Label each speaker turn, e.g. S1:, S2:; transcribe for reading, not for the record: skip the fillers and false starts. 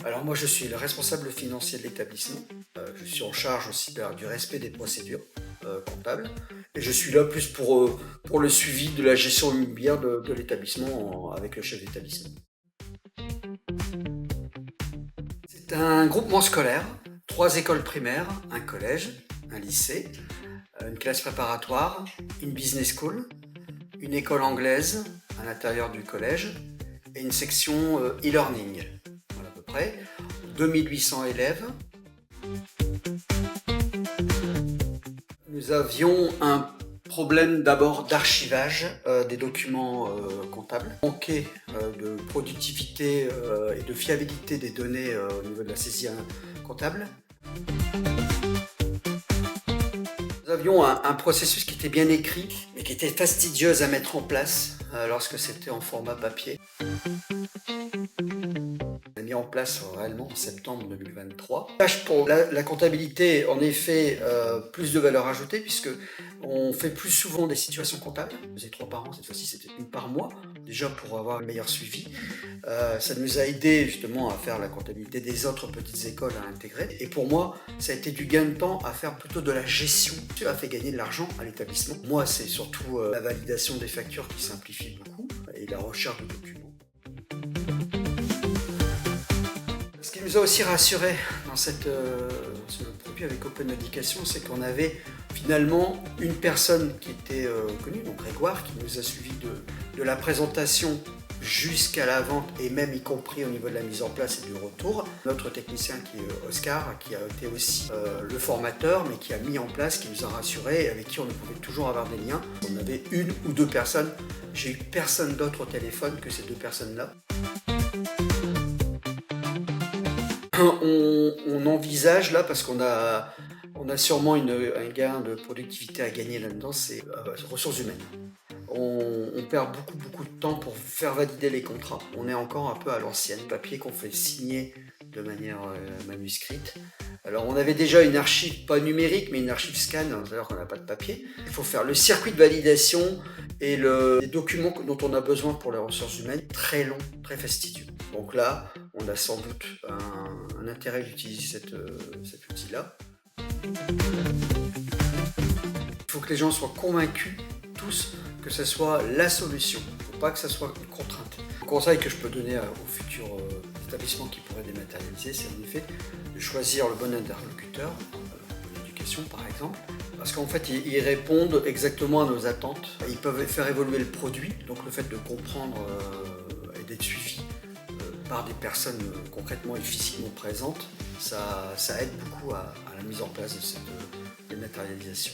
S1: Alors moi je suis le responsable financier de l'établissement. Je suis en charge aussi du respect des procédures comptables. Et je suis là plus pour le suivi de la gestion immobilière de l'établissement avec le chef d'établissement. C'est un groupement scolaire, 3 écoles primaires, un collège, un lycée, une classe préparatoire, une business school, une école anglaise à l'intérieur du collège et une section e-learning. Voilà à peu près. 2800 élèves. Nous avions un problème d'abord d'archivage des documents comptables. Manquait de productivité et de fiabilité des données au niveau de la saisie comptable. Nous avions un processus qui était bien écrit, mais qui était fastidieux à mettre en place lorsque c'était en format papier. On a mis en place réellement en septembre 2023. Tâche pour la comptabilité, en effet, plus de valeur ajoutée, puisque on fait plus souvent des situations comptables. On faisait 3 par an, cette fois-ci c'était une par mois, déjà pour avoir un meilleur suivi. Ça nous a aidé justement à faire la comptabilité des autres petites écoles à intégrer. Et pour moi, ça a été du gain de temps à faire plutôt de la gestion. Ça a fait gagner de l'argent à l'établissement. Moi, c'est surtout la validation des factures qui simplifie beaucoup et la recherche de documents. Ce qui nous a aussi rassuré dans ce produit avec Open Education, c'est qu'on avait finalement une personne qui était connue, donc Grégoire, qui nous a suivi de la présentation jusqu'à la vente et même y compris au niveau de la mise en place et du retour. Notre technicien qui est Oscar, qui a été aussi le formateur, mais qui a mis en place, qui nous a rassurés, avec qui on pouvait toujours avoir des liens. On avait une ou deux personnes, j'ai eu personne d'autre au téléphone que ces deux personnes-là. On envisage là, parce qu'on a sûrement un gain de productivité à gagner là-dedans, c'est ressources humaines. On perd beaucoup de temps pour faire valider les contrats. On est encore un peu à l'ancienne, papier qu'on fait signer de manière manuscrite. Alors on avait déjà une archive, pas numérique, mais une archive scan, c'est-à-dire qu'on n'a pas de papier. Il faut faire le circuit de validation et les documents dont on a besoin pour les ressources humaines, très long, très fastidieux. Donc là, on a sans doute un intérêt d'utiliser cet outil-là. Il faut que les gens soient convaincus, tous, que ce soit la solution. Il ne faut pas que ce soit une contrainte. Le conseil que je peux donner aux futurs établissements qui pourraient dématérialiser, c'est en effet de choisir le bon interlocuteur, Open Education par exemple, parce qu'en fait ils répondent exactement à nos attentes. Ils peuvent faire évoluer le produit, donc le fait de comprendre et d'être suivi par des personnes concrètement et physiquement présentes, ça aide beaucoup à la mise en place de cette dématérialisation.